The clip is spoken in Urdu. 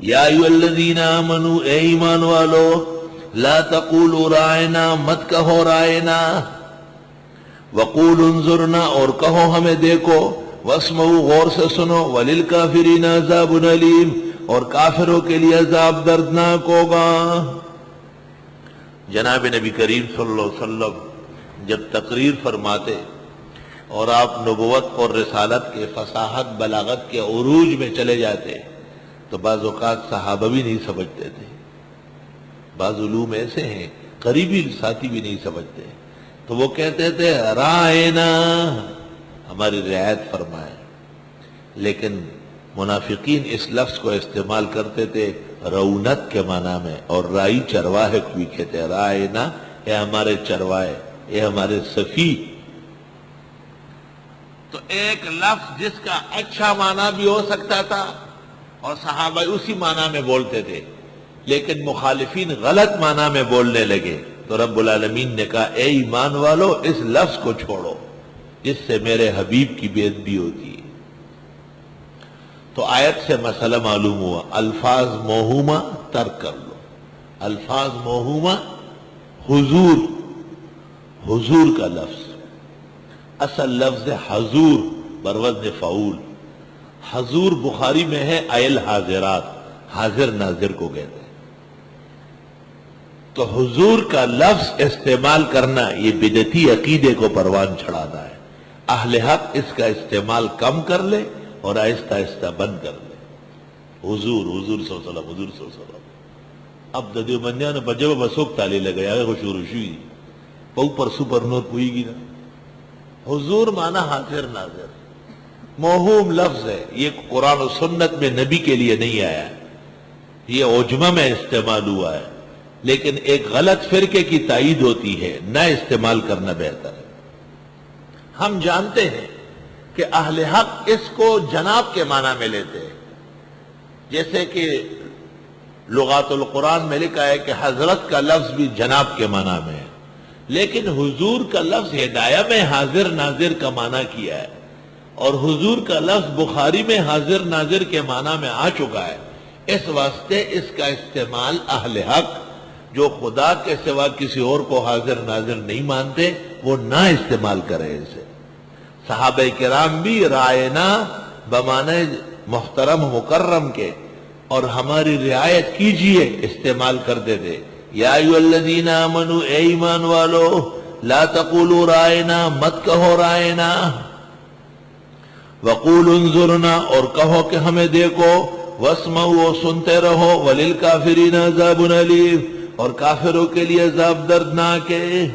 یا ایھا الذین آمنوا، اے ایمان والو، لا تقولوا رائنا، مت کہو رائنا، وقولوا انظرنا، اور کہو ہمیں دیکھو، واسمعوا، غور سے سنو، وللکافرین عذاب علیم، اور کافروں کے لیے عذاب دردناک ہوگا۔ جناب نبی کریم صلی اللہ علیہ وسلم جب تقریر فرماتے اور آپ نبوت اور رسالت کے فصاحت بلاغت کے عروج میں چلے جاتے تو بعض اوقات صحابہ بھی نہیں سمجھتے تھے، بعض علوم ایسے ہیں قریبی ساتھی بھی نہیں سمجھتے، تو وہ کہتے تھے رائنا، ہماری رعایت فرمائے، لیکن منافقین اس لفظ کو استعمال کرتے تھے رونت کے معنی میں، اور رائی چرواہے کو بھی کہتے ہیں، رائنا، اے ہمارے چروائے، اے ہمارے صفی۔ تو ایک لفظ جس کا اچھا معنی بھی ہو سکتا تھا اور صحابہ اسی معنی میں بولتے تھے، لیکن مخالفین غلط معنی میں بولنے لگے تو رب العالمین نے کہا اے ایمان والو اس لفظ کو چھوڑو جس سے میرے حبیب کی بے ادبی ہوتی ہے۔ تو آیت سے مسئلہ معلوم ہوا، الفاظ موہومہ ترک کر لو۔ الفاظ موہومہ، حضور، حضور کا لفظ اصل لفظ ہے حضور بروزن فعول۔ حضور بخاری میں ہے ایل حاضرات، حاضر ناظر کو کہتے ہیں۔ تو حضور کا لفظ استعمال کرنا یہ بدعتی عقیدے کو پروان چڑھاتا ہے۔ اہل حق اس کا استعمال کم کر لے اور آہستہ آہستہ بند کر لے۔ حضور، حضور صلی اللہ علیہ وسلم، حضور صلی اللہ علیہ وسلم۔ اب ددیو بندیاں نے بجے بسوک تالی لگے آگے کو شروع شوئی پو پر سپر نور پوئی گی نا۔ حضور معنی حاضر ناظر، موہوم لفظ ہے، یہ قرآن و سنت میں نبی کے لیے نہیں آیا ہے، یہ عجمہ میں استعمال ہوا ہے، لیکن ایک غلط فرقے کی تائید ہوتی ہے، نہ استعمال کرنا بہتر ہے۔ ہم جانتے ہیں کہ اہل حق اس کو جناب کے معنی میں لیتے ہیں، جیسے کہ لغات القرآن میں لکھا ہے کہ حضرت کا لفظ بھی جناب کے معنی میں ہے، لیکن حضور کا لفظ ہدایہ میں حاضر ناظر کا معنی کیا ہے، اور حضور کا لفظ بخاری میں حاضر ناظر کے معنی میں آ چکا ہے۔ اس واسطے اس کا استعمال اہل حق جو خدا کے سوا کسی اور کو حاضر ناظر نہیں مانتے وہ نہ استعمال کرے اسے۔ صحابہ کرام بھی رائنا بمعنی محترم مکرم کے اور ہماری رعایت کیجئے استعمال کرتے تھے۔ یا ایھا الذین آمنوا، اے ایمان والو، لا تقولوا رائنا، مت کہو رائنا، وقولوا انظرنا، اور کہو کہ ہمیں دیکھو، واسمعوا، سنتے رہو، وللکافرین عذاب علیم، اور کافروں کے لیے عذاب دردناک ہے۔